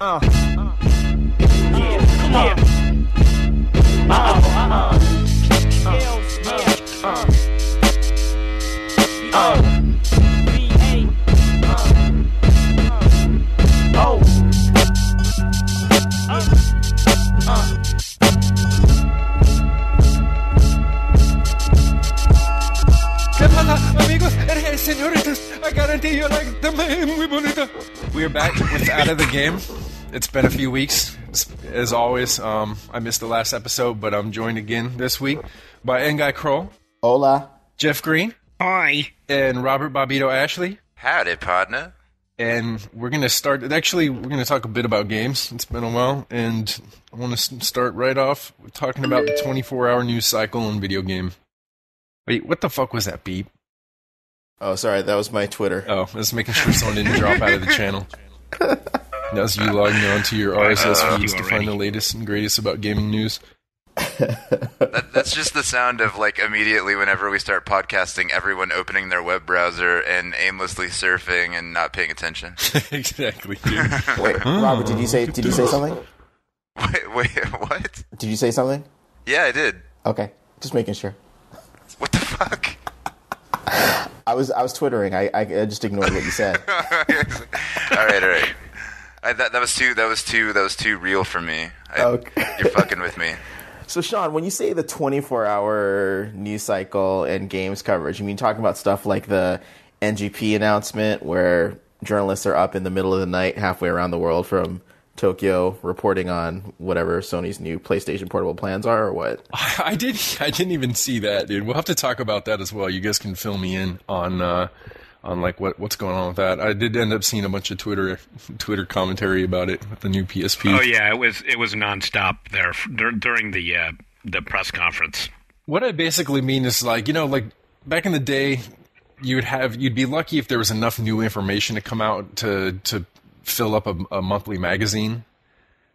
Yeah, ¿Qué pasa, amigos? Señoritas, I guarantee you like the man muy bonita. We are back with Out of the Game. It's been a few weeks. As always, I missed the last episode, but I'm joined again this week by Ngai Kroll. Hola. Jeff Green. Hi. And Robert Bobbito Ashley. Howdy, partner. And we're going to start... Actually, we're going to talk a bit about games. It's been a while. And I want to start right off with talking about the 24-hour news cycle on video game. Wait, what the fuck was that beep? Oh, sorry, that was my Twitter. Oh, I was making sure someone didn't drop out of the channel. That's you logging on to your RSS feeds to find the latest and greatest about gaming news. That's just the sound of, like, immediately whenever we start podcasting, everyone opening their web browser and aimlessly surfing and not paying attention. Exactly, dude. Wait, Robert, did you say something? Wait, what? Did you say something? Yeah, I did. Okay, just making sure. What the fuck? I was twittering. I just ignored what you said. all right. That was too real for me. Okay. You're fucking with me. So, Sean, when you say the 24-hour news cycle and games coverage, you mean talking about stuff like the NGP announcement where journalists are up in the middle of the night halfway around the world from Tokyo reporting on whatever Sony's new PlayStation Portable plans are, or what? I didn't even see that, dude. We'll have to talk about that as well. You guys can fill me in on like what's going on with that. I did end up seeing a bunch of Twitter commentary about it with the new PSP. Oh yeah, it was nonstop there during the press conference. What I basically mean is, like, you know, like back in the day, you'd be lucky if there was enough new information to come out to fill up a monthly magazine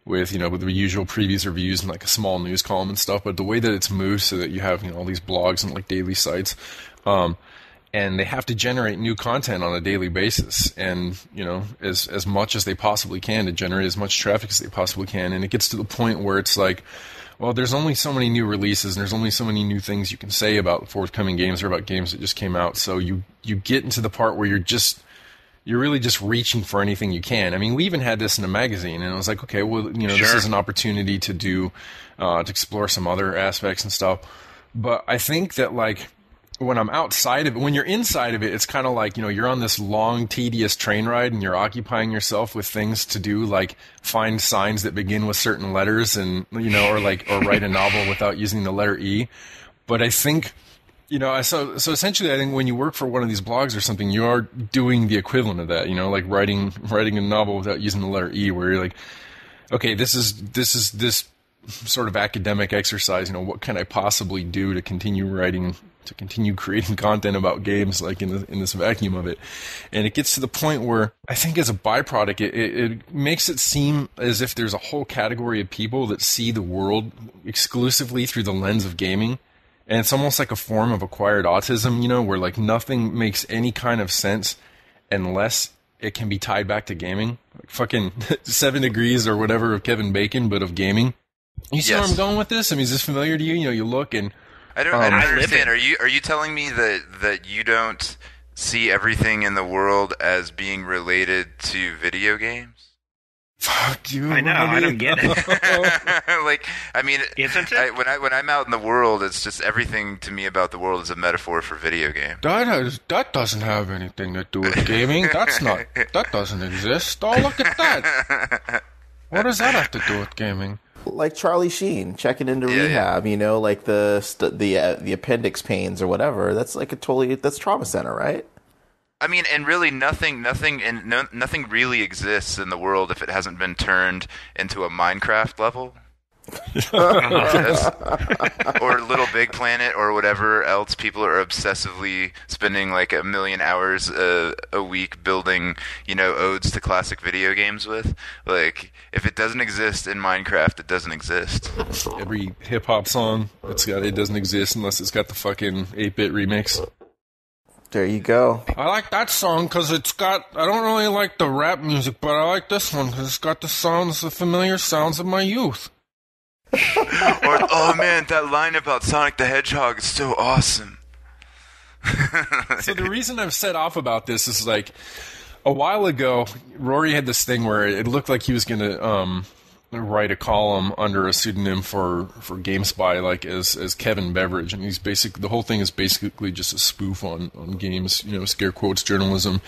with the usual previews, reviews, and like a small news column and stuff. But the way that it's moved so that you have all these blogs and like daily sites, and they have to generate new content on a daily basis, and as much as they possibly can to generate as much traffic as they possibly can. And it gets to the point where it's like, well, there's only so many new releases, and there's only so many new things you can say about forthcoming games or about games that just came out. So you get into the part where you're really just reaching for anything you can. I mean, we even had this in a magazine, and I was like, okay, well, Sure. This is an opportunity to do, to explore some other aspects and stuff. But I think that, like, when I'm outside of it, when you're inside of it, it's kind of like, you're on this long, tedious train ride, and you're occupying yourself with things to do, like find signs that begin with certain letters, and, or write a novel without using the letter E. But I think... so essentially, I think when you work for one of these blogs or something, you are doing the equivalent of that, like writing a novel without using the letter E, where you're like, okay, this is this sort of academic exercise, what can I possibly do to continue writing, to continue creating content about games, like in this vacuum of it. And it gets to the point where I think as a byproduct, it makes it seem as if there's a whole category of people that see the world exclusively through the lens of gaming. And it's almost like a form of acquired autism, where like nothing makes any kind of sense unless it can be tied back to gaming. Like fucking 7 Degrees or whatever of Kevin Bacon, but of gaming. You see where I'm going with this? I mean, is this familiar to you? You look and... I don't understand. Are you telling me that you don't see everything in the world as being related to video games? Fuck you. I know, I don't get it. Like, I mean, isn't it? When I'm out in the world, it's just everything to me about the world is a metaphor for video game. That doesn't have anything to do with gaming. That doesn't exist. Oh, look at that. What does that have to do with gaming? Like Charlie Sheen checking into rehab, like the appendix pains or whatever. That's like that's trauma center, right? I mean, and really nothing really exists in the world if it hasn't been turned into a Minecraft level. Or Little Big Planet or whatever else people are obsessively spending like 1 million hours a week building, odes to classic video games with. Like, if it doesn't exist in Minecraft, it doesn't exist. Every hip-hop song, it doesn't exist unless it's got the fucking 8-bit remix. There you go. I like that song because it's got, I don't really like the rap music, but I like this one because it's got the familiar sounds of my youth. Or, oh man, that line about Sonic the Hedgehog is so awesome. So the reason I've set off about this is like, a while ago, Rory had this thing where it looked like he was going to write a column under a pseudonym for GameSpy, like as Kevin Beveridge, and he's the whole thing is basically just a spoof on games, scare quotes journalism.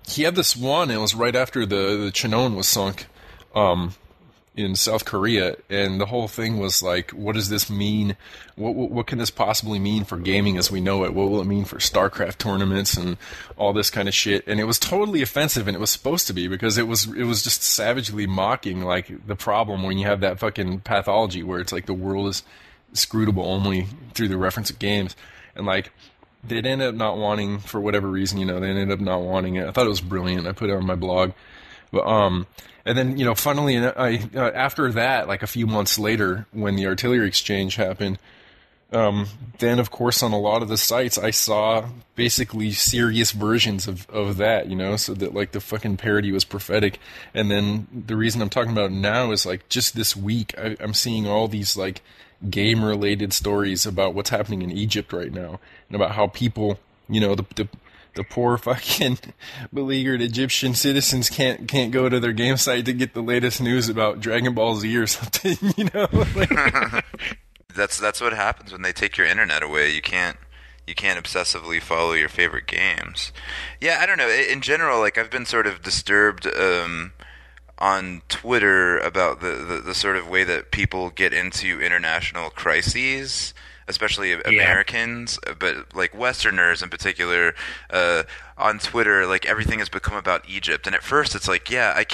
He had this one, it was right after the Cheonan was sunk in South Korea, and the whole thing was like, what does this mean? What can this possibly mean for gaming as we know it? What will it mean for StarCraft tournaments and all this kind of shit? And it was totally offensive, and it was supposed to be, because it was just savagely mocking like the problem when you have that fucking pathology where it's like the world is scrutable only through the reference of games, and like they'd end up not wanting, for whatever reason, they ended up not wanting it. I thought it was brilliant. I put it on my blog, but and then, finally, after that, like a few months later, when the artillery exchange happened, then, of course, on a lot of the sites, I saw basically serious versions of that, so that, like, the fucking parody was prophetic. And then the reason I'm talking about it now is, like, just this week, I'm seeing all these, like, game-related stories about what's happening in Egypt right now, and about how people, the poor fucking beleaguered Egyptian citizens can't go to their game site to get the latest news about Dragon Ball Z or something, Like, That's what happens when they take your internet away. You can't obsessively follow your favorite games. Yeah, I don't know. In general, like, I've been sort of disturbed on Twitter about the sort of way that people get into international crises, especially Americans, but like Westerners in particular, on Twitter, like everything has become about Egypt. And at first it's like, yeah, I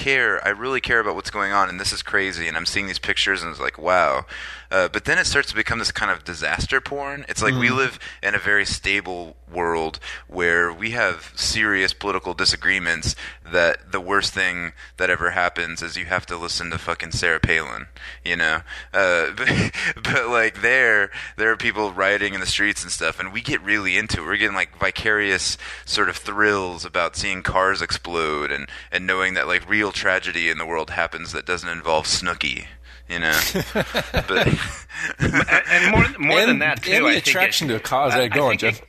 really care about what's going on, and this is crazy, and I'm seeing these pictures and it's like, wow. But then it starts to become this kind of disaster porn. It's like we live in a very stable world where we have serious political disagreements that the worst thing that ever happens is you have to listen to fucking Sarah Palin, but like there are people rioting in the streets and stuff, and we get really into it. We're getting like vicarious sort of thrills about seeing cars explode and knowing that like real tragedy in the world happens that doesn't involve Snooki. But and more than that too. And the attraction to a cause. Go on, Jeff.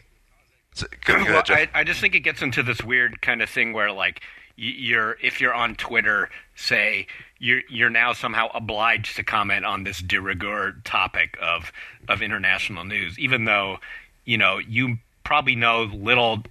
Go ahead, Jeff. I just think it gets into this weird kind of thing where like if you're on Twitter, say you're now somehow obliged to comment on this de rigueur topic of international news, even though you probably know little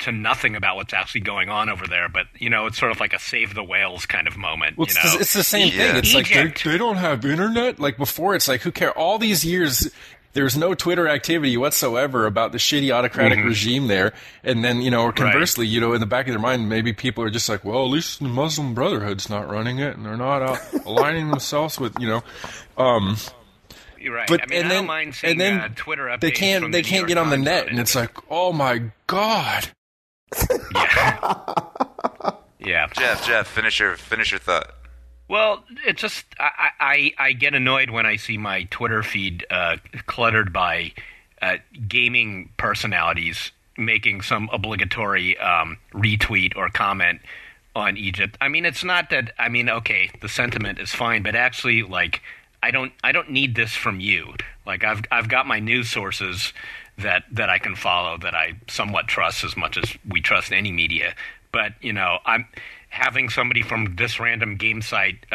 to nothing about what's actually going on over there, but it's sort of like a save the whales kind of moment. Well, it's the same thing. It's Egypt. Like they don't have internet. Like before, it's like, who cares? All these years, there's no Twitter activity whatsoever about the shitty autocratic regime there. And then, or conversely, in the back of their mind, maybe people are just like, well, at least the Muslim Brotherhood's not running it, and they're not aligning themselves with, You're right. But I mean, I don't mind seeing Twitter updates. They can't get on the net, and it's like, oh my god. Yeah. Jeff, finish your thought. Well, it's just I get annoyed when I see my Twitter feed cluttered by gaming personalities making some obligatory retweet or comment on Egypt. I mean, it's not that. I mean, okay, the sentiment is fine, but actually, like, I don't need this from you. Like, I've got my news sources that I can follow, that I somewhat trust as much as we trust any media. But I'm having somebody from this random game site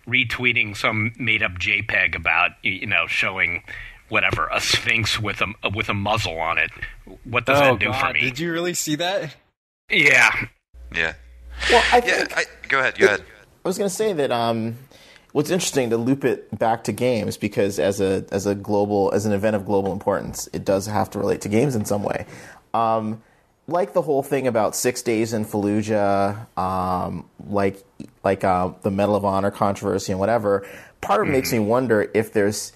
retweeting some made up JPEG about showing whatever, a sphinx with a muzzle on it. What does that do for me? Did you really see that? Yeah. Well, I think, go ahead. I was going to say that what's interesting to loop it back to games, because as an event of global importance, it does have to relate to games in some way. Like the whole thing about 6 Days in Fallujah, like the Medal of Honor controversy and whatever. Part of it makes me wonder if there's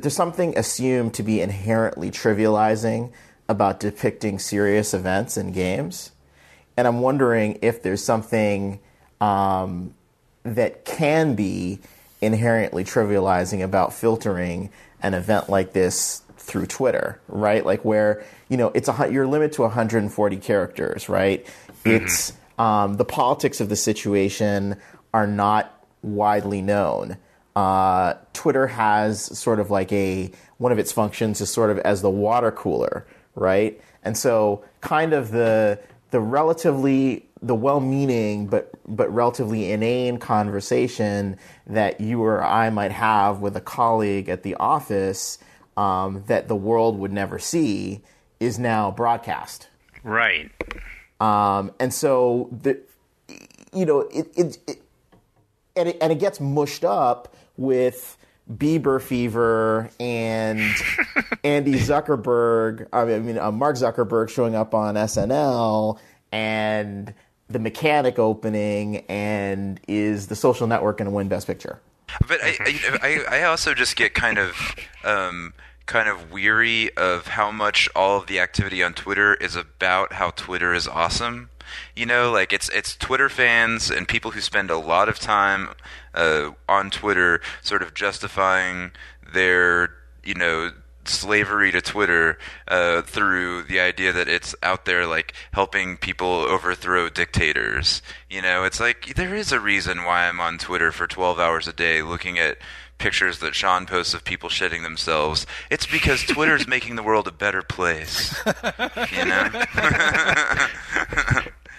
something assumed to be inherently trivializing about depicting serious events in games, and I'm wondering if there's something that can be inherently trivializing about filtering an event like this through Twitter, right? Like where, you're limited to 140 characters, right? It's the politics of the situation are not widely known. Twitter has sort of like one of its functions is sort of as the water cooler, right? And so kind of the well-meaning but relatively inane conversation that you or I might have with a colleague at the office that the world would never see is now broadcast. Right. And so it gets mushed up with Bieber fever and Andy Zuckerberg. Mark Zuckerberg showing up on SNL and the Mechanic opening, and is The Social Network going to win Best Picture? But I also just get kind of weary of how much all of the activity on Twitter is about how Twitter is awesome. Like it's Twitter fans and people who spend a lot of time on Twitter sort of justifying their, slavery to Twitter through the idea that it's out there like helping people overthrow dictators. It's like there is a reason why I'm on Twitter for 12 hours a day looking at pictures that Sean posts of people shitting themselves. It's because Twitter's making the world a better place.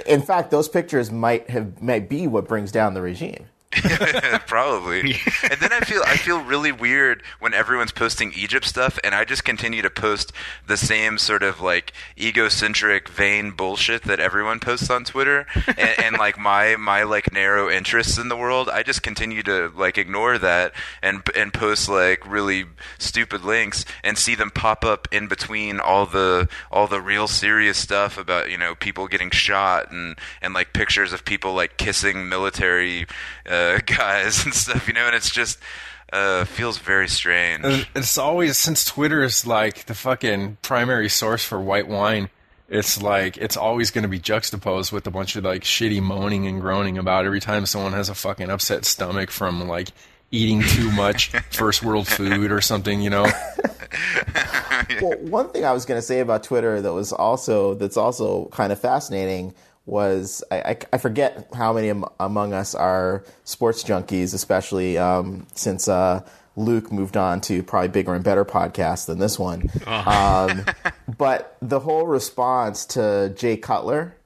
In fact, those pictures might be what brings down the regime. Probably. And then I feel really weird when everyone's posting Egypt stuff and I just continue to post the same sort of like egocentric vain bullshit that everyone posts on Twitter and like my like narrow interests in the world. I just continue to like ignore that and post like really stupid links and see them pop up in between all the real serious stuff about people getting shot and like pictures of people like kissing military guys and stuff, and it's just feels very strange. It's always, since Twitter is like the fucking primary source for white wine, it's like it's always going to be juxtaposed with a bunch of like shitty moaning and groaning about every time someone has a fucking upset stomach from like eating too much first world food or something, Well, one thing I was going to say about Twitter that's also kind of fascinating was I forget how many among us are sports junkies, especially since Luke moved on to probably bigger and better podcasts than this one. But the whole response to Jay Cutler,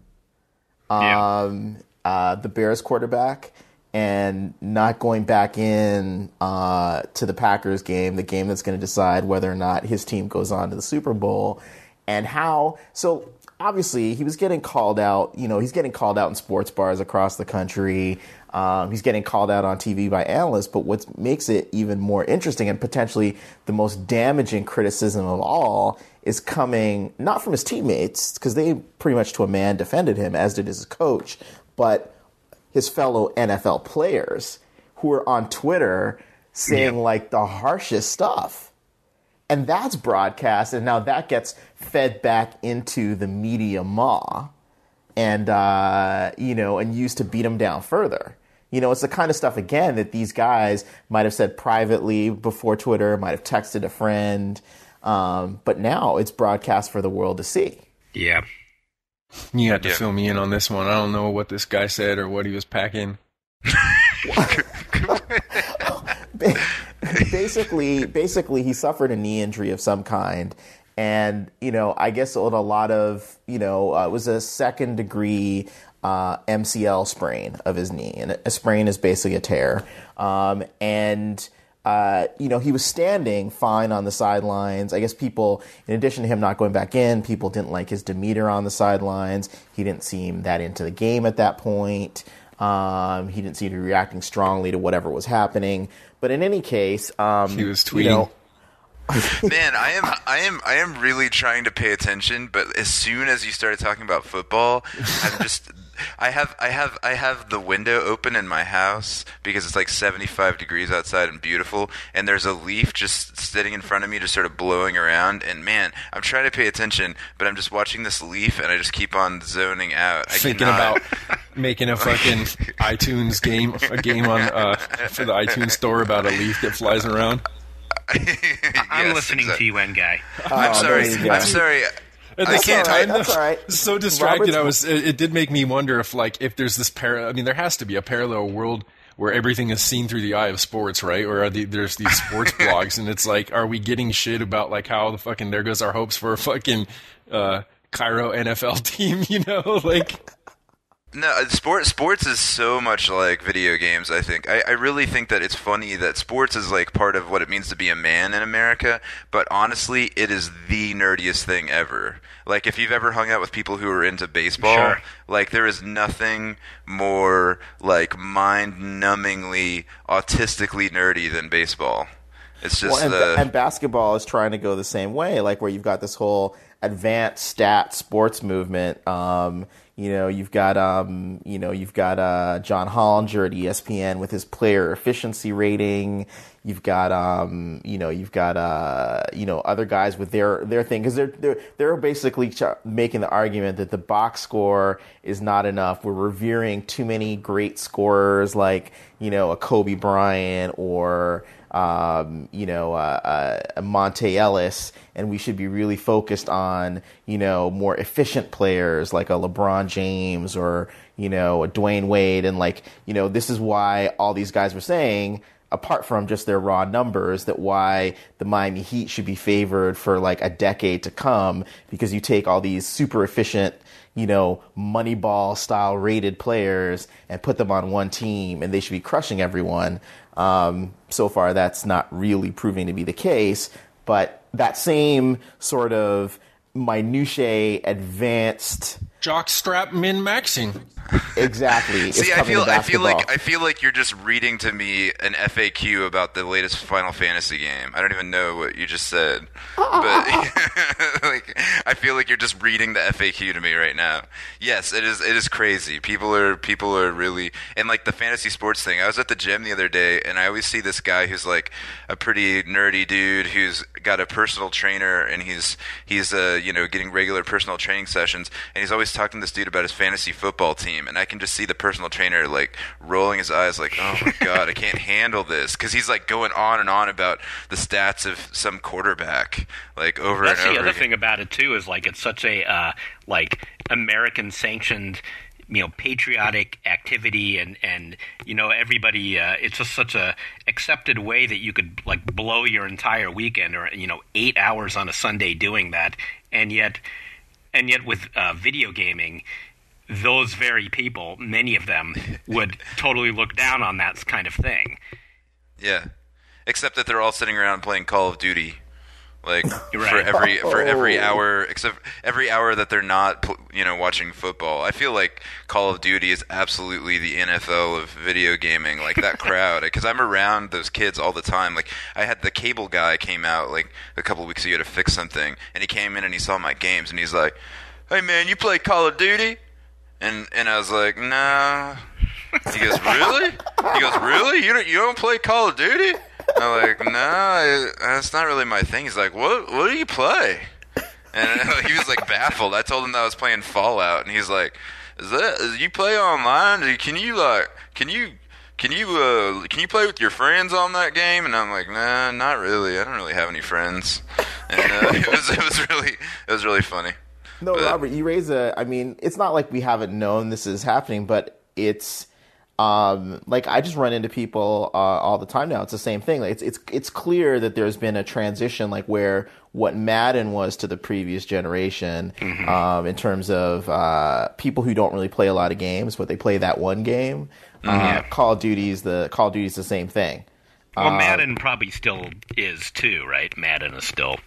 the Bears quarterback, and not going back in to the Packers game, the game that's going to decide whether or not his team goes on to the Super Bowl, and how so. Obviously, he was getting called out. He's getting called out in sports bars across the country. He's getting called out on TV by analysts. But what makes it even more interesting and potentially the most damaging criticism of all is coming not from his teammates, because they pretty much to a man defended him, as did his coach, but his fellow NFL players who are on Twitter saying like the harshest stuff. And that's broadcast, and now that gets fed back into the media maw, and and used to beat them down further. It's the kind of stuff again that these guys might have said privately before Twitter, might have texted a friend, but now it's broadcast for the world to see. Yeah, you have to fill me in on this one. I don't know what this guy said or what he was packing. Basically, he suffered a knee injury of some kind, and I guess a lot of it was a second degree MCL sprain of his knee, and a sprain is basically a tear. He was standing fine on the sidelines. I guess people, in addition to him not going back in, people didn't like his demeanor on the sidelines. He didn't seem that into the game at that point. He didn't seem to be reacting strongly to whatever was happening. But in any case, he was tweeting. Man, I am really trying to pay attention, but as soon as you started talking about football, I have the window open in my house because it's like 75 degrees outside and beautiful, and there's a leaf just sitting in front of me, just sort of blowing around. And man, I'm trying to pay attention, but I'm just watching this leaf, and I just keep on zoning out. Thinking about making a fucking iTunes game, a game on for the iTunes store about a leaf that flies around. I'm listening to you, N guy. I'm sorry. I'm sorry. At the same time, that's all right. So distracted, it did make me wonder if there's this I mean, there has to be a parallel world where everything is seen through the eye of sports, right? Or there's these sports blogs, and it's like, are we getting shit about like how the fucking there goes our hopes for a fucking Cairo NFL team? You know, like. No, sports is so much like video games, I think. I really think that it's funny that sports is like part of what it means to be a man in America, but honestly, it is the nerdiest thing ever. Like, if you've ever hung out with people who are into baseball, Sure. like, there is nothing more, like, mind-numbingly, autistically nerdy than baseball. It's just and basketball is trying to go the same way, like where you've got this whole advanced stat sports movement. You've got John Hollinger at ESPN with his player efficiency rating. You've got other guys with their thing, because they're basically making the argument that the box score is not enough. We're revering too many great scorers like a Kobe Bryant or a Monte Ellis, and we should be really focused on more efficient players like a LeBron James or a Dwayne Wade, and this is why all these guys were saying, apart from just their raw numbers, that why the Miami Heat should be favored for like a decade to come, because you take all these super efficient, Moneyball style rated players and put them on one team and they should be crushing everyone. So far, that's not really proving to be the case, but that same sort of minutiae advanced jockstrap min-maxing. Exactly. See, I feel like you're just reading to me an FAQ about the latest Final Fantasy game. I don't even know what you just said, but I feel like you're just reading the FAQ to me right now. Yes, it is crazy. People are really, and like the fantasy sports thing. I was at the gym the other day, and I always see this guy who's like a pretty nerdy dude who's got a personal trainer, and he's getting regular personal training sessions, and he's always talking to this dude about his fantasy football team, and I can just see the personal trainer like rolling his eyes like, oh my god, I can't handle this, because he's like going on and on about the stats of some quarterback like over and over. That's the other thing about it too, is like it's such a like American sanctioned patriotic activity, and everybody, it's just such a accepted way that you could like blow your entire weekend or 8 hours on a Sunday doing that, and yet with video gaming, those very people, many of them, would totally look down on that kind of thing. Yeah, except that they're all sitting around playing Call of Duty, like Right. for every hour, except every hour that they're not watching football. I feel like Call of Duty is absolutely the NFL of video gaming, like that crowd, because I'm around those kids all the time. Like, I had the cable guy came out like a couple weeks ago to fix something, and he came in and he saw my games, and he's like, "Hey man, you play Call of Duty?" And I was like, "No." He goes, "Really?" He goes, "Really? You don't play Call of Duty?" I'm like, "No, that's not really my thing." He's like, "What do you play?" And he was like baffled. I told him that I was playing Fallout, and he's like, "Is you play online? Can you play with your friends on that game?" And I'm like, "Nah, not really. I don't really have any friends." And it was really funny. No, Robert, you raise it's not like we haven't known this is happening, but it's like I just run into people all the time now. It's the same thing. Like, it's clear that there's been a transition, like where what Madden was to the previous generation, in terms of people who don't really play a lot of games, but they play that one game. Call of Duty's the same thing. Well, Madden probably still is too, right? Madden is still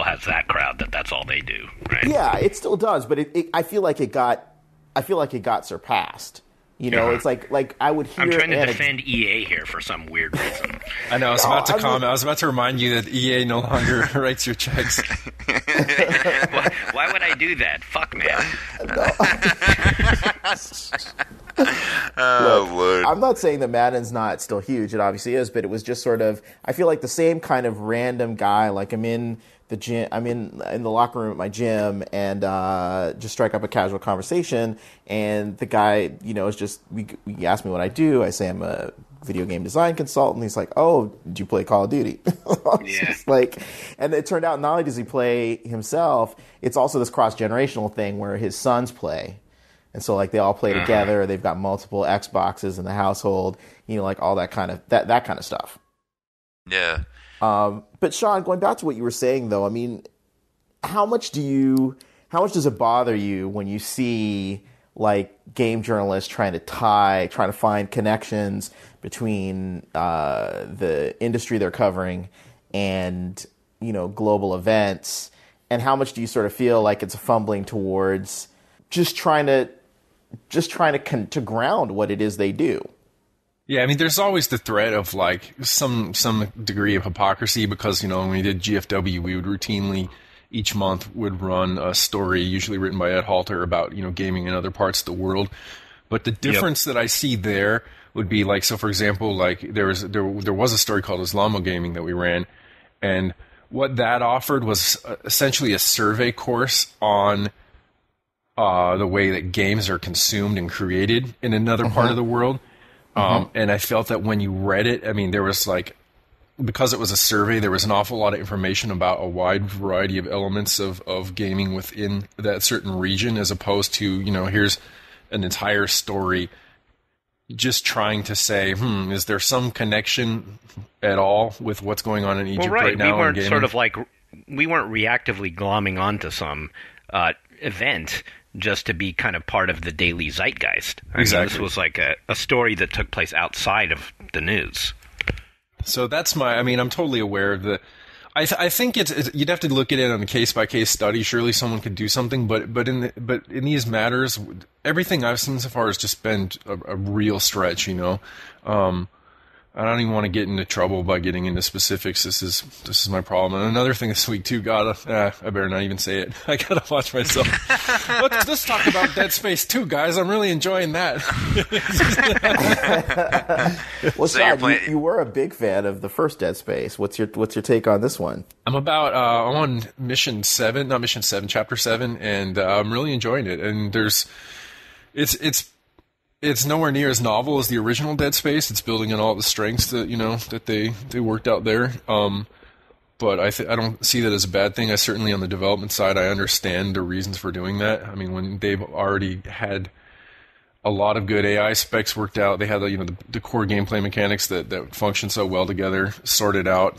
has that crowd that's all they do, right? Yeah, it still does, but I feel like it got surpassed. It's like I would hear. I'm trying to defend EA here for some weird reason. I know. I was about to comment. I was about to remind you that EA no longer writes your checks. Why would I do that? Fuck, man. Oh, Look, Lord. I'm not saying that Madden's not still huge. It obviously is, but it was just sort of, I feel like the same kind of random guy. Like I'm in the gym, I'm in the locker room at my gym, and just strike up a casual conversation. And the guy, is just, we ask me what I do. I say I'm a video game design consultant. He's like, "Oh, did you play Call of Duty?" Yeah. And it turned out not only does he play himself, it's also this cross generational thing where his sons play. And so, they all play together. They've got multiple Xboxes in the household. All that kind of that kind of stuff. Yeah. But Sean, going back to what you were saying, though, I mean, how much does it bother you when you see game journalists trying to find connections between the industry they're covering and global events, and how much do you sort of feel like it's a fumbling towards just trying to ground what it is they do? Yeah, I mean, there's always the threat of some degree of hypocrisy because when we did GFW, we would routinely each month would run a story, usually written by Ed Halter, about gaming in other parts of the world. But the difference that I see there would be so for example, there was a story called Islamo Gaming that we ran, and what that offered was essentially a survey course on the way that games are consumed and created in another part of the world. And I felt that when you read it, I mean, there was because it was a survey, there was an awful lot of information about a wide variety of elements of gaming within that certain region, as opposed to, here's an entire story just trying to say, is there some connection at all with what's going on in Egypt right now? We weren't we weren't reactively glomming onto some event just to be kind of part of the daily zeitgeist. Exactly. This was a story that took place outside of the news. So that's I'm totally aware of the. I think it's you'd have to look at it on a case by case study. Surely someone could do something, but in these matters, everything I've seen so far has just been a real stretch. I don't even want to get into trouble by getting into specifics. This is my problem. And another thing this week too. God, I better not even say it. I gotta watch myself. let's talk about Dead Space 2, guys. I'm really enjoying that. Well, so Sean, you were a big fan of the first Dead Space. What's your take on this one? I'm I'm on chapter 7, and I'm really enjoying it. And it's nowhere near as novel as the original Dead Space. It's building on all the strengths that that they worked out there. But I don't see that as a bad thing. Certainly on the development side, I understand the reasons for doing that. I mean, when they've already had a lot of good AI specs worked out, they had the core gameplay mechanics that function so well together sorted out.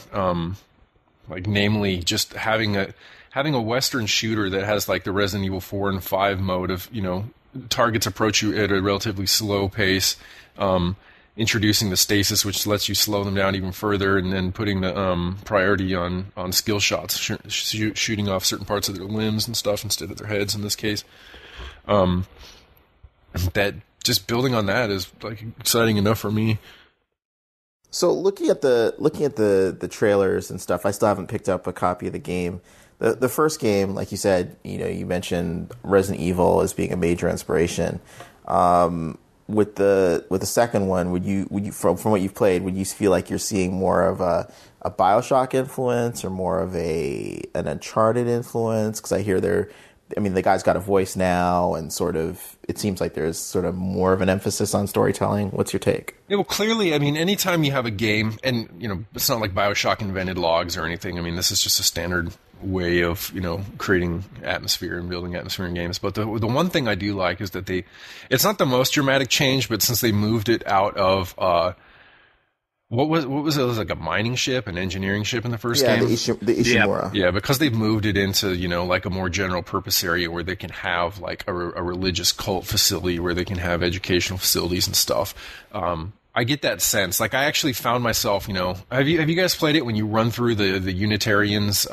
Namely, just having a Western shooter that has the Resident Evil 4 and 5 mode of targets approach you at a relatively slow pace, introducing the stasis, which lets you slow them down even further, and then putting the priority on skill shots, shooting off certain parts of their limbs and stuff instead of their heads in this case. That just building on that is exciting enough for me. So looking at the trailers and stuff, I still haven't picked up a copy of the game. The first game, like you said, you mentioned Resident Evil as being a major inspiration. With the second one, would you from what you've played, would you feel like you're seeing more of a BioShock influence or more of an Uncharted influence? Because I hear the guy's got a voice now, and sort of it seems like there's sort of more of an emphasis on storytelling. What's your take? Yeah, well, clearly, anytime you have a game, and it's not like BioShock invented logs or anything. This is just a standard way of creating atmosphere and building atmosphere in games. But the one thing I do like is that it's not the most dramatic change, but since they moved it out of what was it? It was like a mining ship, an engineering ship in the first game. The Ishimura. Yeah, because they've moved it into a more general purpose area where they can have a religious cult facility where they can have educational facilities and stuff. I get that sense. I actually found myself, have you guys played it when you run through the Unitarians,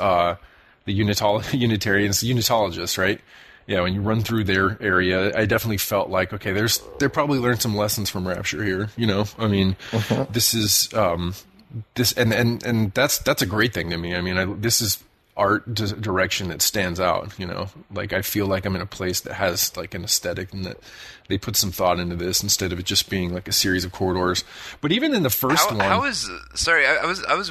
Unitologists, right? Yeah, when you run through their area, I definitely felt like, okay, they probably learned some lessons from Rapture here. This is this, and that's a great thing to me. This is art direction that stands out, you know. Like, I feel like I'm in a place that has like an aesthetic and that they put some thought into this instead of it just being like a series of corridors. But even in the first one, I was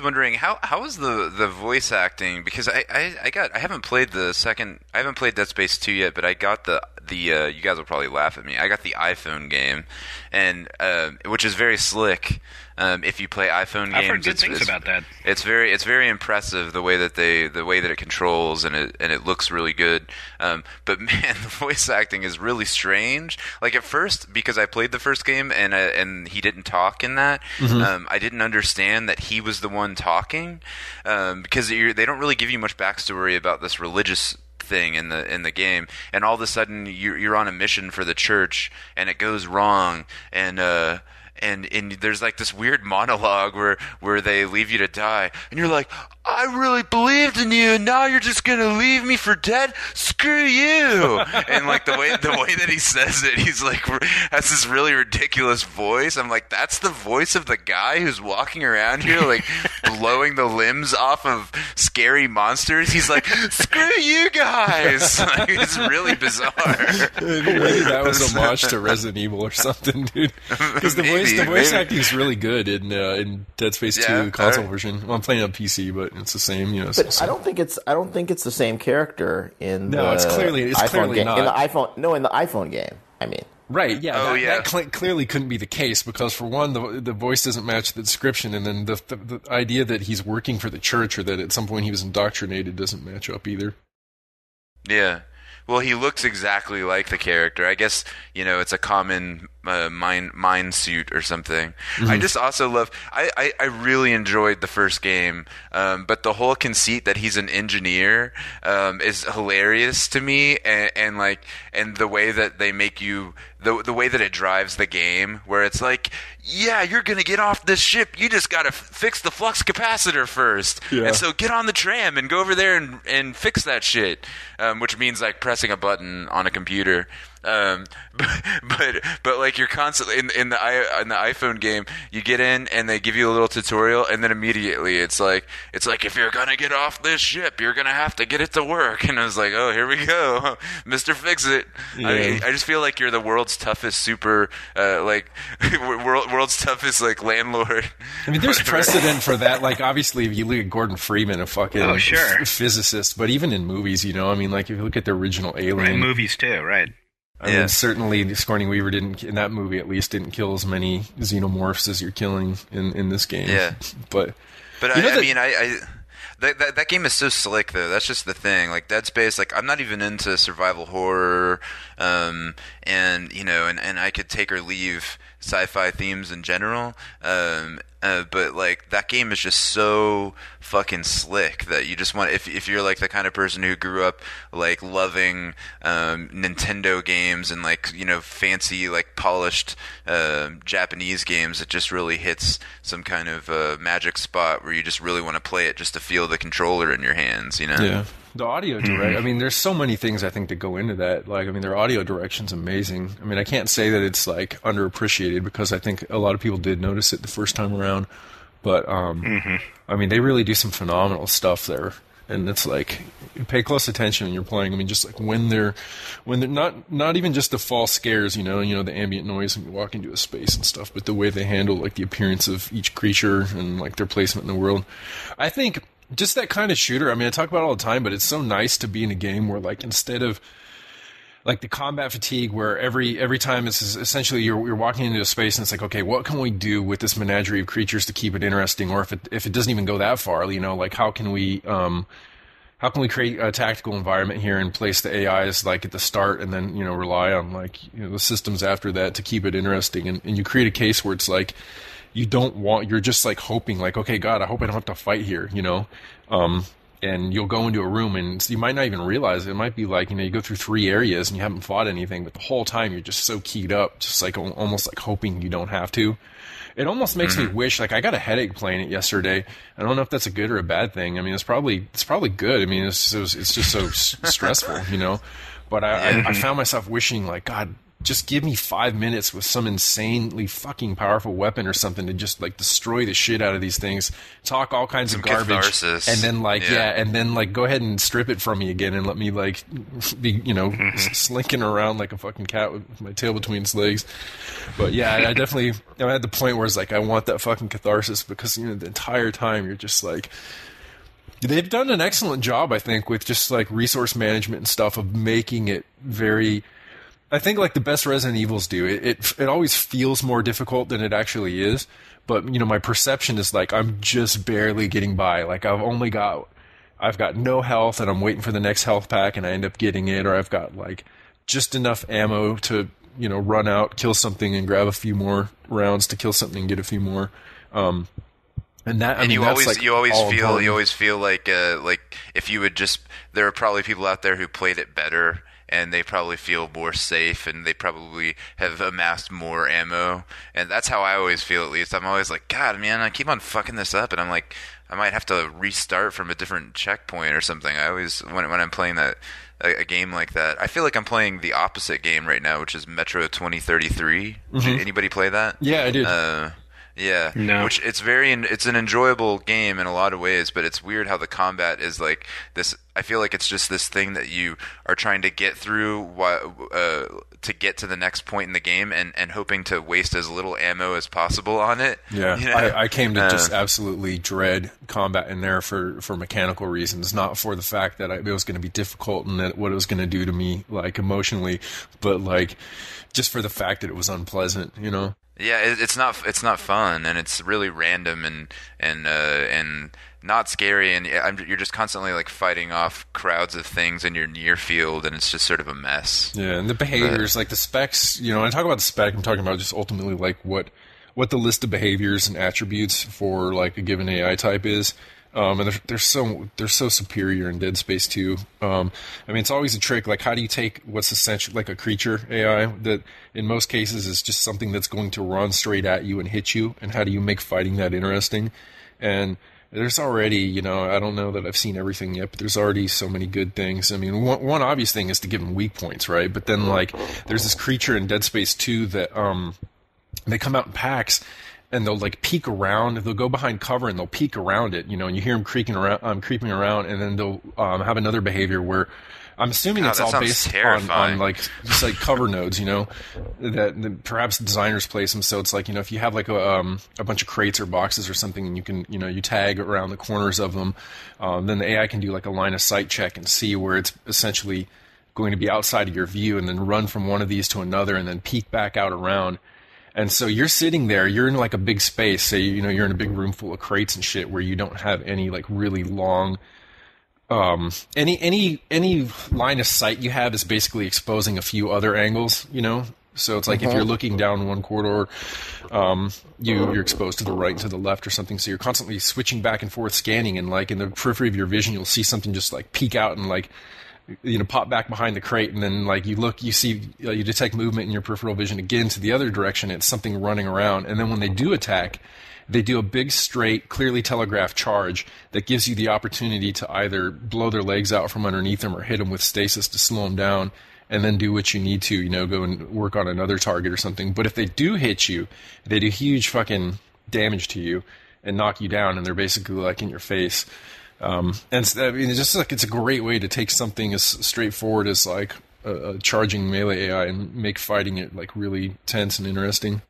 wondering how was the voice acting, because I haven't played Dead Space 2 yet, but I got the you guys will probably laugh at me. I got the iPhone game, and which is very slick. If you play iPhone games, I've heard good things about that. It's very impressive the way that it controls, and it looks really good. But man, the voice acting is really strange. Like at first, because I played the first game and he didn't talk in that, I didn't understand that he was the one talking, because they don't really give you much backstory about this religious thing in the game, and all of a sudden you're on a mission for the church and it goes wrong, and there's like this weird monologue where they leave you to die, and you're like, I really believed in you, and now you're just gonna leave me for dead? Screw you! And like the way that he says it, he's like has this really ridiculous voice. I'm like, that's the voice of the guy who's walking around here like blowing the limbs off of scary monsters. He's like, screw you guys! Like, it's really bizarre. Maybe that was a homage to Resident Evil or something, dude. Because the voice acting is really good in Dead Space 2 console version. Well, I'm playing on PC, but it's the same, you know. But I don't think it's the same character in the it's clearly game. not. In the iPhone game, I mean. Right, yeah. That clearly couldn't be the case, because for one, the voice doesn't match the description, and then the idea that he's working for the church or that at some point he was indoctrinated doesn't match up either. Yeah. Well, he looks exactly like the character. I guess, you know, it's a common mind suit or something. Mm-hmm. I just also love... I really enjoyed the first game, but the whole conceit that he's an engineer is hilarious to me, and the way that they make you... The way that it drives the game, where it's like, yeah, you're going to get off this ship. You just got to fix the flux capacitor first. Yeah. And so get on the tram and go over there and fix that shit, which means like pressing a button on a computer. But like you're constantly in the iPhone game, you get in and they give you a little tutorial, and then immediately it's like if you're gonna get off this ship, you're gonna have to get it to work. And I was like, oh, here we go, Mr. Fix It. Yeah. I just feel like you're the world's toughest world's toughest like landlord. I mean, there's precedent for that. Like obviously, if you look at Gordon Freeman, a fucking physicist, but even in movies, you know, I mean, like if you look at the original Alien, right, movies too, right? I mean, certainly Sigourney Weaver in that movie at least didn't kill as many xenomorphs as you're killing in this game. Yeah, but that game is so slick though. That's just the thing. Like Dead Space, like I'm not even into survival horror, and you know, and I could take or leave sci-fi themes in general. But like that game is just so fucking slick that you just want, if you're like the kind of person who grew up like loving Nintendo games and like, you know, fancy like polished Japanese games, it just really hits some kind of magic spot where you just really want to play it just to feel the controller in your hands, you know? Yeah. The audio direct, I mean, there's so many things I think that go into that. Like, I mean, their audio direction's amazing. I mean, I can't say that it's like underappreciated, because I think a lot of people did notice it the first time around. But I mean, they really do some phenomenal stuff there. And it's like, you pay close attention when you're playing. I mean, just like when they're not even just the false scares, you know, the ambient noise when you walk into a space and stuff, but the way they handle like the appearance of each creature and like their placement in the world. I think just that kind of shooter, I mean, I talk about it all the time, but it's so nice to be in a game where like instead of like the combat fatigue, where every time it's essentially you're walking into a space and it's like, okay, what can we do with this menagerie of creatures to keep it interesting? Or if it doesn't even go that far, you know, like how can we create a tactical environment here and place the AIs like at the start, and then, you know, rely on like, you know, the systems after that to keep it interesting, and you create a case where it's like you're just like hoping like, okay, God, I hope I don't have to fight here, you know. And you'll go into a room and you might not even realize it. It might be like, you know, you go through 3 areas and you haven't fought anything, but the whole time you're just so keyed up, just like almost like hoping you don't have to. It almost makes me wish, like I got a headache playing it yesterday. I don't know if that's a good or a bad thing. I mean, it's probably good. I mean, it's just so stressful, you know. But I found myself wishing like, God, just give me 5 minutes with some insanely fucking powerful weapon or something to just like destroy the shit out of these things, talk all kinds of garbage, catharsis. and then and then like go ahead and strip it from me again and let me like be slinking around like a fucking cat with my tail between its legs. But yeah, I definitely I'm at the point where it's like I want that fucking catharsis, because the entire time you're just like. They've done an excellent job, I think, with just like resource management and stuff of making it very. I think like the best Resident Evils do. It always feels more difficult than it actually is. But my perception is like I'm just barely getting by. Like I've got no health and I'm waiting for the next health pack and I end up getting it, or I've got like just enough ammo to run out, kill something, and grab a few more rounds to kill something and get a few more. You always feel like if you would just, there are probably people out there who played it better and they probably feel more safe and they probably have amassed more ammo, and that's how I always feel. At least I'm always like, God, man, I keep on fucking this up, and I'm like, I might have to restart from a different checkpoint or something. I always when I'm playing a game like that, I feel like I'm playing the opposite game right now, which is Metro 2033. Mm-hmm. Did anybody play that? Yeah, I did. Yeah, no. Which it's an enjoyable game in a lot of ways, but it's weird how the combat is like this. I feel like it's just this thing that you are trying to get through to get to the next point in the game, and hoping to waste as little ammo as possible on it. Yeah, I came to just absolutely dread combat in there for mechanical reasons, not for the fact that it was going to be difficult and that what it was going to do to me like emotionally, but like just for the fact that it was unpleasant, Yeah, it's not fun, and it's really random and not scary, and you're just constantly like fighting off crowds of things in your near field, and it's just sort of a mess. Yeah, and the behaviors, like the specs, when I talk about the spec, I'm talking about just ultimately like what the list of behaviors and attributes for like a given AI type is. And they're so superior in Dead Space 2. I mean, it's always a trick. Like, how do you take what's essentially like a creature AI that in most cases is just something that's going to run straight at you and hit you, and how do you make fighting that interesting? And there's already, I don't know that I've seen everything yet, but there's already so many good things. I mean, one obvious thing is to give them weak points, right? But then, like, there's this creature in Dead Space 2 that they come out in packs. And they'll like peek around. They'll go behind cover and they'll peek around it, and you hear them creeping around, and then they'll have another behavior where I'm assuming it's all based on like just like cover nodes, that perhaps designers place them. So it's like if you have like a bunch of crates or boxes or something, and you can you tag around the corners of them, then the AI can do like a line of sight check and see where it's essentially going to be outside of your view, and then run from one of these to another, and then peek back out around. And so you're sitting there, you're in like a big space, say, you're in a big room full of crates and shit where you don't have any like really long, any line of sight you have is basically exposing a few other angles, So it's like if you're looking down one corridor, you're exposed to the right and to the left or something. So you're constantly switching back and forth, scanning, and like in the periphery of your vision, you'll see something just like peek out and like, pop back behind the crate, and then like you look, you see, you detect movement in your peripheral vision again to the other direction. It's something running around, and then when they do attack, they do a big, straight, clearly telegraphed charge that gives you the opportunity to either blow their legs out from underneath them or hit them with stasis to slow them down, and then do what you need to, go and work on another target or something. But if they do hit you, they do huge fucking damage to you and knock you down, and they're basically like in your face. And it's just like it's a great way to take something as straightforward as like a charging melee AI and make fighting it like really tense and interesting.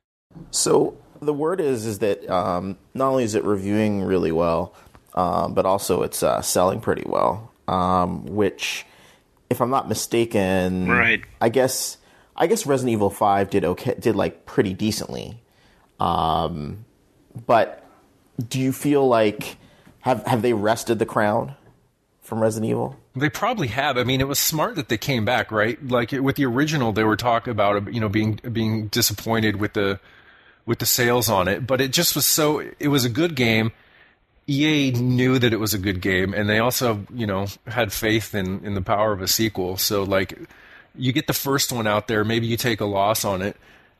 So the word is that not only is it reviewing really well, but also it's selling pretty well. Which, if I'm not mistaken, right? I guess Resident Evil 5 did like pretty decently. But do you feel like Have they wrested the crown from Resident Evil? They probably have. I mean, it was smart that they came back, right? Like with the original, they were talking about being disappointed with the sales on it, but it just was so. It was a good game. EA knew that it was a good game, and they also had faith in the power of a sequel. So like, you get the first one out there, maybe you take a loss on it,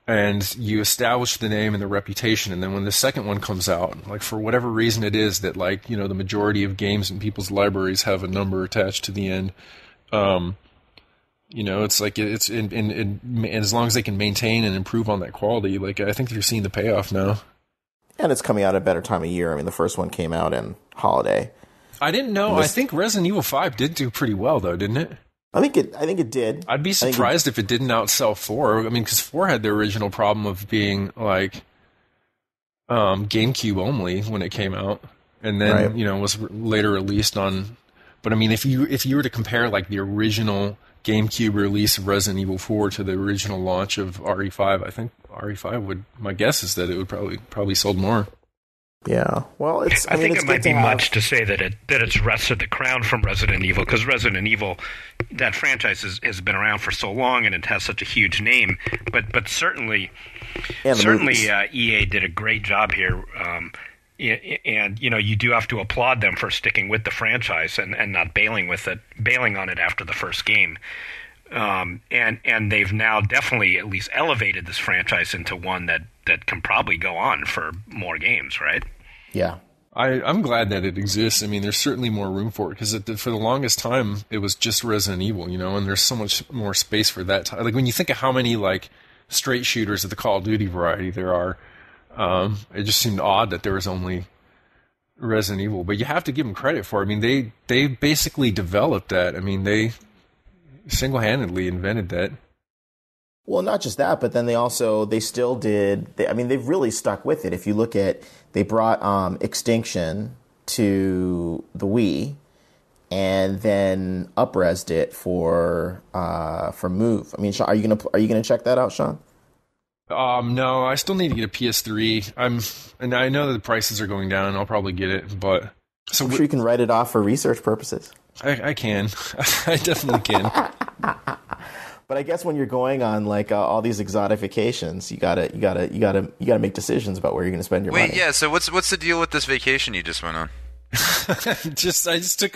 and you establish the name and the reputation, and then when the second one comes out, like for whatever reason it is that like the majority of games in people's libraries have a number attached to the end, You know, it's like it's in as long as they can maintain and improve on that quality, like I think they're seeing the payoff now. And it's coming out at a better time of year. I mean, the first one came out in holiday. I didn't know. I think Resident Evil 5 did do pretty well, though, didn't it? I think it did. I'd be surprised if it didn't outsell 4. I mean, because 4 had the original problem of being like GameCube only when it came out, and then was later released on. But I mean, if you were to compare like the original GameCube release of Resident Evil 4 to the original launch of RE5, I think RE5 would. My guess is that it would probably sold more. Yeah, well, I think it might be much to say that it's wrested the crown from Resident Evil, because Resident Evil, that franchise has been around for so long and it has such a huge name. But certainly EA did a great job here, and you do have to applaud them for sticking with the franchise and not bailing on it after the first game. And they've now definitely at least elevated this franchise into one that can probably go on for more games, right? Yeah. I'm glad that it exists. I mean, there's certainly more room for it, because for the longest time, it was just Resident Evil, and there's so much more space for that. Like, when you think of how many, like, straight shooters of the Call of Duty variety there are, it just seemed odd that there was only Resident Evil. But you have to give them credit for it. I mean, they basically developed that. I mean, they single-handedly invented that. Well, not just that, but then they still did. They've really stuck with it. If you look at, they brought Extinction to the Wii, and then up-resed it for Move. I mean, Sean, are you gonna check that out, Sean? No, I still need to get a PS3. And I know that the prices are going down. I'll probably get it, but I'm sure you can write it off for research purposes. I can. I definitely can. But I guess when you're going on like all these exotifications, you gotta make decisions about where you're going to spend your money. Wait, yeah. So what's the deal with this vacation you just went on? I just took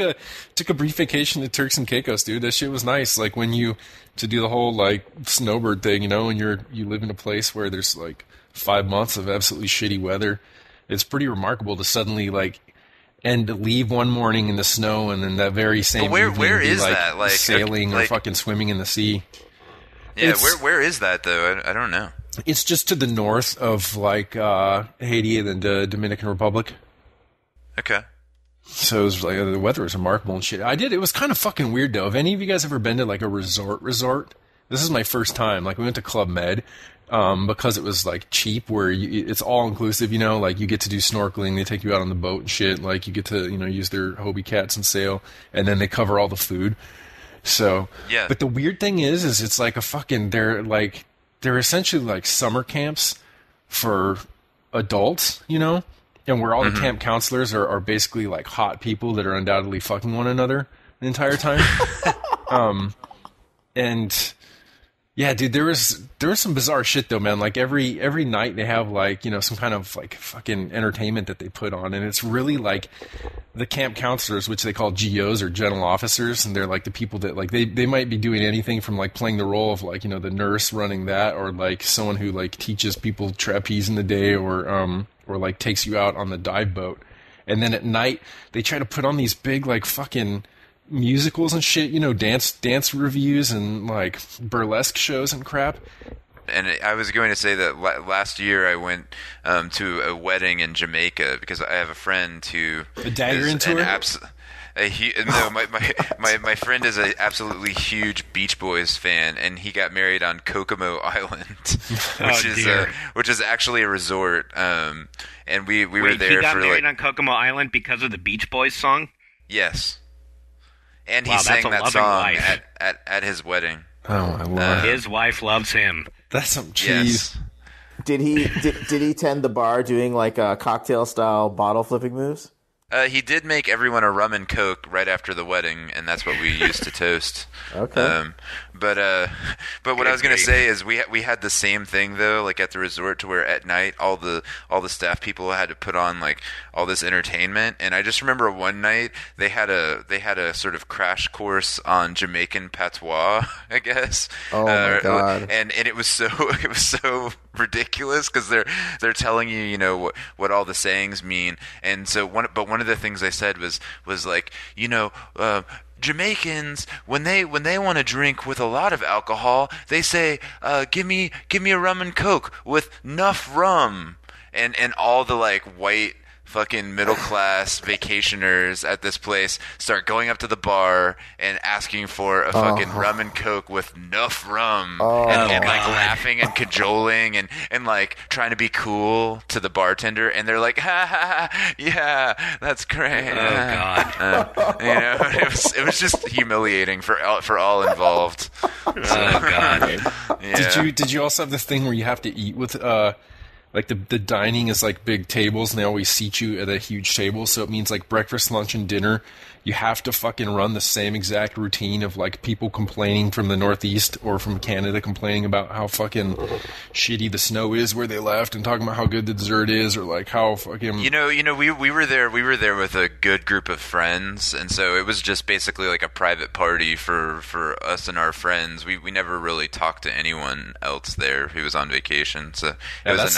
a brief vacation to Turks and Caicos, dude. That shit was nice. Like to do the whole like snowbird thing, and you live in a place where there's like 5 months of absolutely shitty weather. It's pretty remarkable to suddenly leave one morning in the snow, and then that very same evening where be, is like, that? Like sailing or fucking swimming in the sea. Yeah, where is that though? I don't know. It's just to the north of like Haiti and the Dominican Republic. Okay. So it was like the weather was remarkable and shit. It was kind of fucking weird though. Have any of you guys ever been to like a resort? This is my first time. Like we went to Club Med. Because it was like cheap, where it's all inclusive, like you get to do snorkeling, they take you out on the boat and shit, like you get to, use their Hobie cats and sail, and then they cover all the food. So, yeah. But the weird thing is it's like they're essentially like summer camps for adults, and where all the camp counselors are basically like hot people that are undoubtedly fucking one another the entire time. And yeah, dude, there was some bizarre shit though, man. Like every night they have like, some kind of like fucking entertainment that they put on, and it's really like the camp counselors, which they call GOs or general officers, and they're like the people that like they might be doing anything from like playing the role of like, the nurse running that, or like someone who like teaches people trapeze in the day, or like takes you out on the dive boat. And then at night they try to put on these big like fucking musicals and shit, dance reviews and like burlesque shows and crap. And I was going to say that last year I went to a wedding in Jamaica because I have a friend who a dagger is into my friend is an absolutely huge Beach Boys fan, and he got married on Kokomo Island, which is actually a resort. And we were there. He got married on Kokomo Island because of the Beach Boys song? Yes. And he sang that song at his wedding. Oh my lord! His wife loves him. That's some cheese. Yes. Did he tend the bar doing like cocktail style bottle flipping moves? He did make everyone a rum and coke right after the wedding, and that's what we used to toast. Okay. But what I was gonna say is we had the same thing though, like at the resort, to where at night all the staff people had to put on like all this entertainment, and I just remember one night they had a sort of crash course on Jamaican patois, I guess. Oh my god! And it was so ridiculous because they're telling you what all the sayings mean, and so one of the things they said was like Jamaicans, when they want to drink with a lot of alcohol, they say, give me a rum and coke with enough rum. And all the like white fucking middle class vacationers at this place start going up to the bar and asking for a fucking rum and coke with enough rum, and like laughing and cajoling and like trying to be cool to the bartender, and they're like, ha ha ha, yeah, that's great. Oh God. You know, it was just humiliating for all involved. Oh God. Yeah. Did you also have the thing where you have to eat with like the dining is like big tables and they always seat you at a huge table, so it means like breakfast, lunch, and dinner you have to fucking run the same exact routine of like people complaining from the Northeast or from Canada complaining about how fucking shitty the snow is where they left and talking about how good the dessert is, or like how fucking you know we were there with a good group of friends, and so it was just basically like a private party for us and our friends. We never really talked to anyone else there who was on vacation, so it was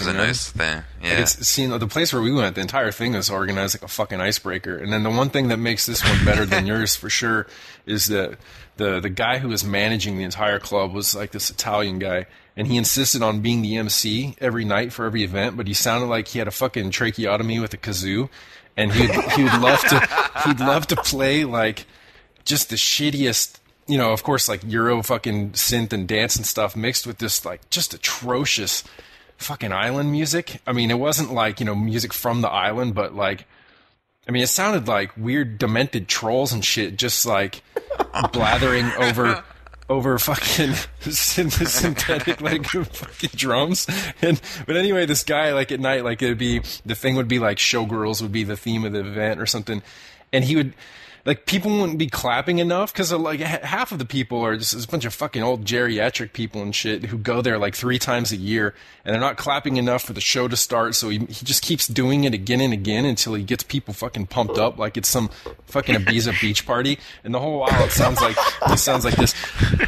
a nice thing. Yeah. Like the place where we went, the entire thing was organized like a fucking icebreaker. And then the one thing that makes this one better than yours for sure is that the guy who was managing the entire club was like this Italian guy, and he insisted on being the MC every night for every event, but he sounded like he had a fucking tracheotomy with a kazoo, and he'd love to play like just the shittiest, you know, of course, like Euro fucking synth and dance and stuff mixed with this like just atrocious fucking island music. I mean, it wasn't like, you know, music from the island, but like, I mean, it sounded like weird demented trolls and shit, just like blathering over fucking synthetic like fucking drums. But anyway, this guy, like at night, like the thing would be like Showgirls would be the theme of the event or something, and he would. Like, people wouldn't be clapping enough because, like, half of the people are just a bunch of fucking old geriatric people and shit who go there, like, 3 times a year, and they're not clapping enough for the show to start, so he just keeps doing it again and again until he gets people fucking pumped up like it's some fucking Ibiza beach party, and the whole while it sounds like this.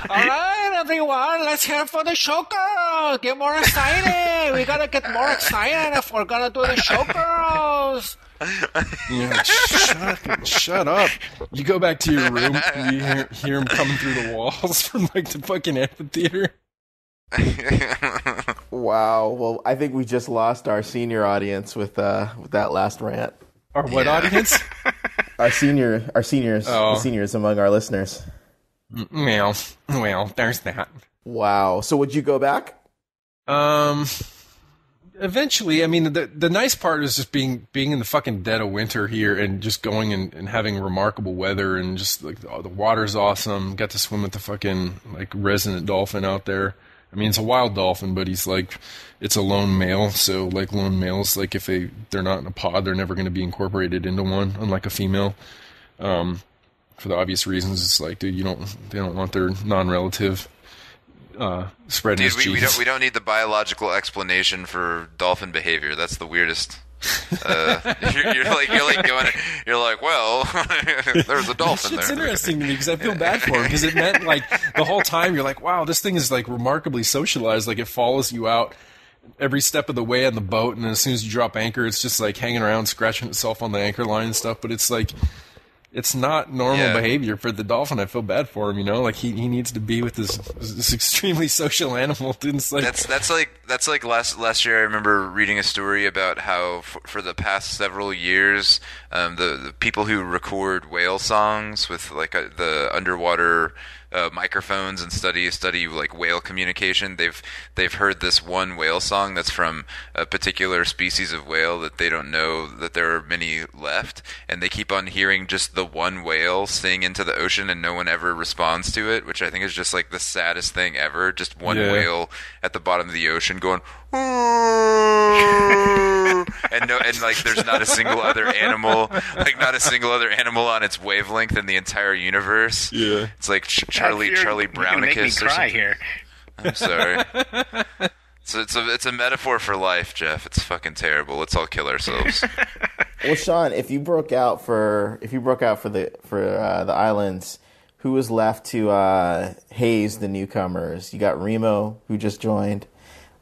All right, everyone, let's hear for the showgirls! Get more excited! We gotta get more excited if we're gonna do the showgirls! Yeah, shut up. You go back to your room, you hear him coming through the walls from like the fucking amphitheater. Wow. Well, I think we just lost our senior audience with that last rant. Our what audience? Our seniors. The seniors among our listeners. Well, there's that. Wow. So would you go back? Eventually. I mean, the nice part is just being in the fucking dead of winter here and just going and having remarkable weather, and just like the water's awesome. Got to swim with the fucking like resident dolphin out there. I mean, it's a wild dolphin, but it's a lone male. So like lone males, like if they're not in a pod, they're never going to be incorporated into one, unlike a female. For the obvious reasons, it's like, dude, they don't want their non-relative spreading his genes. We don't need the biological explanation for dolphin behavior. That's the weirdest. You're like, well, there's a dolphin there. It's interesting to me because I feel bad for him, because it meant like the whole time you're like, wow, this thing is like remarkably socialized. Like it follows you out every step of the way on the boat, and then as soon as you drop anchor, it's just like hanging around, scratching itself on the anchor line and stuff. But it's like, it's not normal behavior for the dolphin. I feel bad for him, you know. Like he needs to be with this extremely social animal. It's like that's like last year. I remember reading a story about how for the past several years, the people who record whale songs with like the underwater microphones and study like whale communication, they've heard this one whale song that's from a particular species of whale that they don't know that there are many left, and they keep on hearing just the one whale sing into the ocean, and no one ever responds to it, which I think is just like the saddest thing ever. Just one whale at the bottom of the ocean going and like there's not a single other animal on its wavelength in the entire universe. Yeah, it's like Charlie Brownicus or something. Here. I'm sorry. So it's a metaphor for life, Jeff. It's fucking terrible. Let's all kill ourselves. Well, Sean, if you broke out for the islands, who was left to haze the newcomers? You got Remo, who just joined.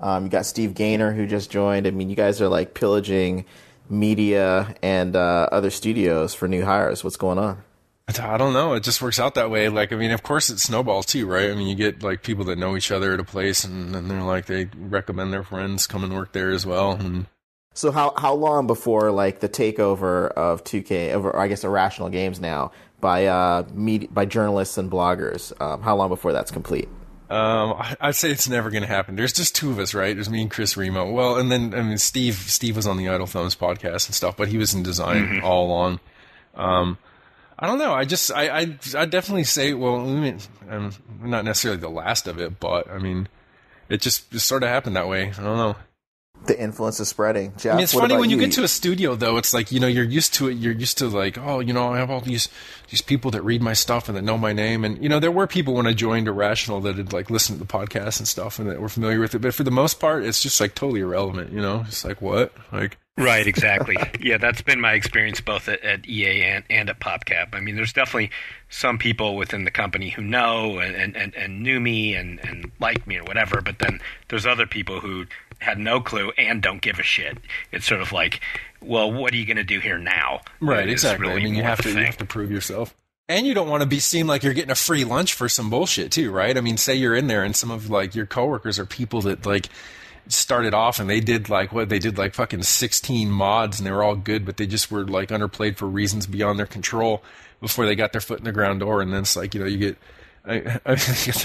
You got Steve Gaynor, who just joined. I mean, you guys are like pillaging media and other studios for new hires. What's going on? I don't know. It just works out that way. Like, I mean, of course it snowballs too, right? I mean, you get like people that know each other at a place, and then they're like, they recommend their friends come and work there as well. And So how long before like the takeover of 2K, or I guess Irrational Games now by journalists and bloggers? How long before that's complete? I'd say it's never going to happen. There's just two of us, right? There's me and Chris Remo. Well, and then I mean, Steve was on the Idle Thumbs podcast and stuff, but he was in design all along. I don't know. I definitely say, well, I mean, I'm not necessarily the last of it, but I mean, it just sort of happened that way. I don't know. The influence is spreading. Jeff, I mean, it's funny when you get to a studio, though. It's like, you're used to it. You're used to like, oh, I have all these people that read my stuff and that know my name. And, there were people when I joined Irrational that had like listened to the podcast and stuff and that were familiar with it. But for the most part, it's just like totally irrelevant, It's like, what? Like, right, exactly. Yeah, that's been my experience both at EA and at PopCap. I mean, there's definitely some people within the company who know and knew me and like me or whatever, but then there's other people who had no clue and don't give a shit. It's sort of like, well, what are you going to do here now? Right, exactly. Really, I mean, you have to prove yourself. And you don't want to be seen like you're getting a free lunch for some bullshit too, right? I mean, say you're in there and some of like your coworkers are people that like started off and they did like fucking 16 mods and they were all good, but they just were like underplayed for reasons beyond their control before they got their foot in the ground door. And then it's like, you get they got their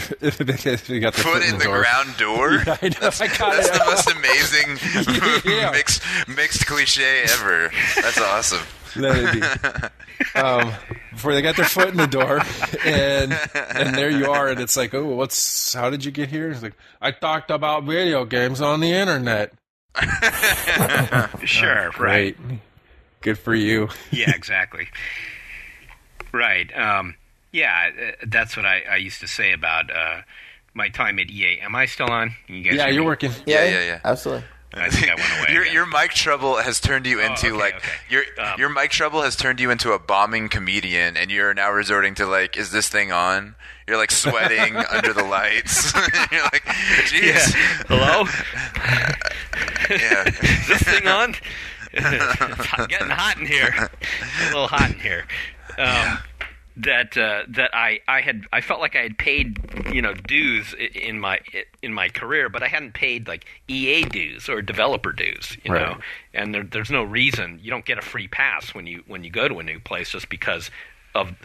foot in the ground door. Yeah, I know. That's the most amazing mixed cliche ever. That's awesome. Before they got their foot in the door, and there you are, and it's like, oh, how did you get here? It's like, I talked about video games on the internet. Sure, right. Good for you. Yeah, exactly. Right. Yeah, that's what I used to say about my time at EA. Am I still on? You guys you're working. Yeah. Absolutely. I think I went away. Your mic trouble has turned you into your mic trouble has turned you into a bombing comedian, and you're now resorting to like, is this thing on? You're like sweating under the lights. You're like, jeez. Yeah. Hello? Yeah. Is this thing on? It's getting hot in here. A little hot in here. That I felt like I had paid dues in my career, but I hadn't paid like EA dues or developer dues, you know. And there's no reason you don't get a free pass when you go to a new place just because of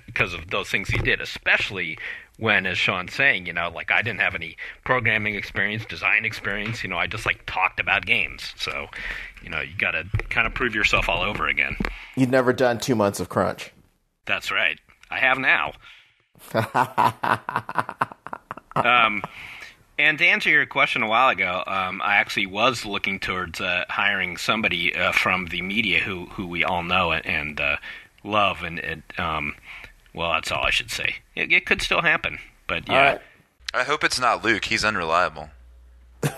those things you did, especially when, as Sean's saying, like I didn't have any programming experience, design experience, I just like talked about games. So, you got to kind of prove yourself all over again. You'd never done 2 months of crunch. That's right. I have now. And to answer your question a while ago, I actually was looking towards hiring somebody from the media who we all know and love, and well, that's all I should say. It could still happen, but yeah. Right. I hope it's not Luke. He's unreliable. You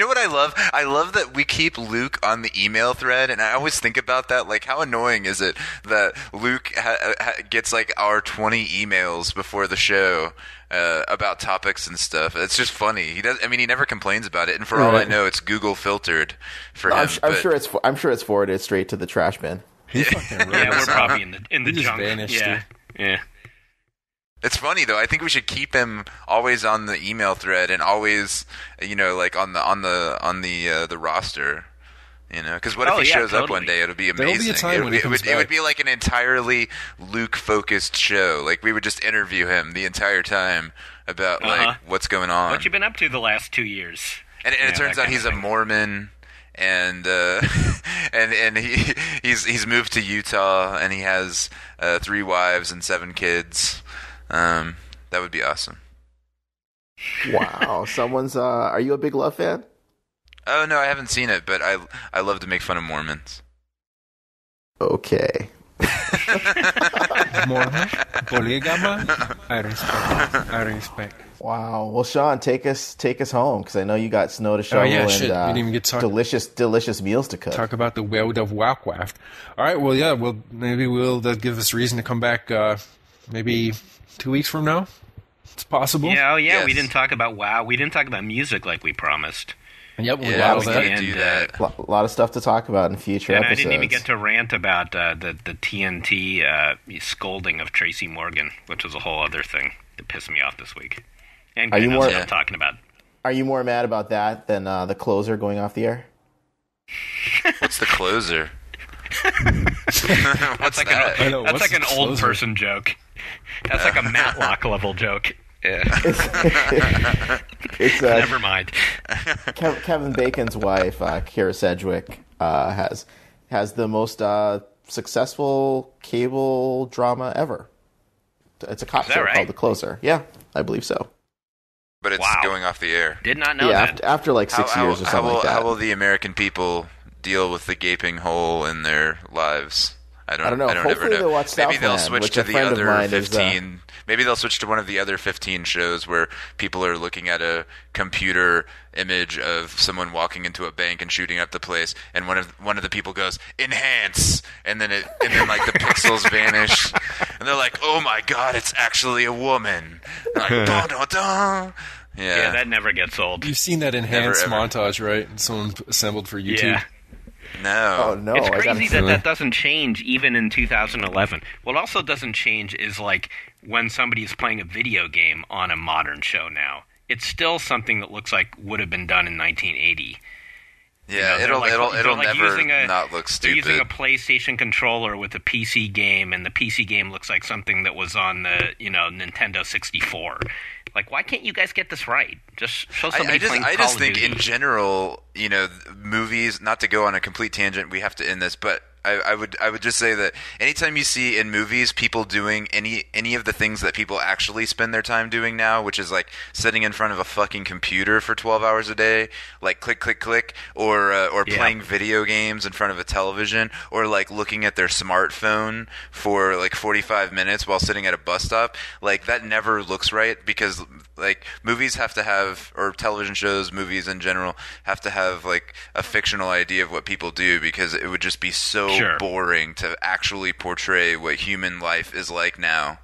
know what I love? I love that we keep Luke on the email thread, and I always think about that. Like, how annoying is it that Luke gets like our 20 emails before the show about topics and stuff? It's just funny. He does. I mean, he never complains about it, and for all I know, it's Google filtered for him. I'm sure it's forwarded straight to the trash bin. Yeah, we're probably in the junk. Vanished, yeah. It's funny though. I think we should keep him always on the email thread and always, like on the roster. Because what if he shows up one day? It'll be amazing. There'll be a time when it would be like an entirely Luke-focused show. Like we would just interview him the entire time about like what's going on. What you been up to the last 2 years? And it turns out he's a Mormon. And and he's moved to Utah, and he has 3 wives and 7 kids. That would be awesome. Wow, someone's. Are you a big Love fan? Oh no, I haven't seen it, but I love to make fun of Mormons. Okay. Mormon, polygama, I respect. Wow. Well, Sean, take us home, because I know you got snow to shovel and we didn't even get delicious meals to cook. Talk about the world of Warcraft. All right. Well, yeah. Well, maybe that'll give us reason to come back. Maybe 2 weeks from now. It's possible. Yeah. Oh, yeah. Yes. We didn't talk about WoW. We didn't talk about music like we promised. Yep, we Yeah, got we that. need to do that. A lot of stuff to talk about in future And episodes. I didn't even get to rant about the TNT scolding of Tracy Morgan, which was a whole other thing that pissed me off this week. And Are you knows more- what Yeah. I'm talking about. Are you more mad about that than the closer going off the air? What's the closer? What's like that? I know, That's what's like the an old closer? person joke. That's like a Matlock level joke. Yeah. It's Never mind. Kevin Bacon's wife, Kira Sedgwick, has the most successful cable drama ever. It's a cop Is that show right? called The Closer. Yeah, I believe so. But it's Wow. going off the air. Did not know Yeah, that. after like 6 years or something like that. How will the American people deal with the gaping hole in their lives? I don't know. ever Hopefully know. they'll watch Maybe they'll Southland, switch which to a the friend of other mine is, 15. Maybe they'll switch to one of the other 15 shows where people are looking at a computer image of someone walking into a bank and shooting up the place, and one of the people goes enhance, and then like the pixels vanish, and they're like, oh my god, it's actually a woman. Like, dun, dun, dun. Yeah, that never gets old. You've seen that enhanced ever. montage, right? Someone assembled for YouTube. Yeah. No. Oh no! It's I gotta crazy see that doesn't change even in 2011. What also doesn't change is like when somebody is playing a video game on a modern show now. It's still something that looks like would have been done in 1980. Yeah, You know, they're it'll like never using not look They're using a stupid. PlayStation controller with a PC game, and the PC game looks like something that was on the Nintendo 64. Like, why can't you guys get this right? Just show somebody playing I Call just of think Duty. in general, movies. Not to go on a complete tangent, we have to end this, but I would just say that anytime you see in movies people doing any of the things that people actually spend their time doing now, which is like sitting in front of a fucking computer for 12 hours a day, like click click click, or Yeah. playing video games in front of a television, or like looking at their smartphone for like 45 minutes while sitting at a bus stop, like that never looks right, because like movies have to have, or television shows, movies in general, have to have like a fictional idea of what people do, because it would just be so Sure. boring to actually portray what human life is like now,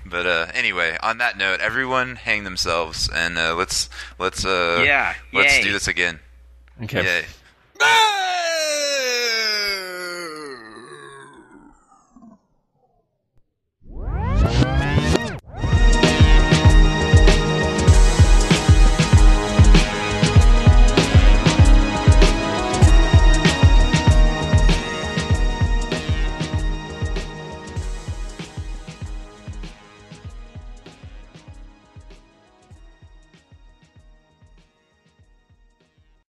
But anyway, on that note, everyone hang themselves, and let's Yeah, let's yay. do this again. Okay. Yay. Ah!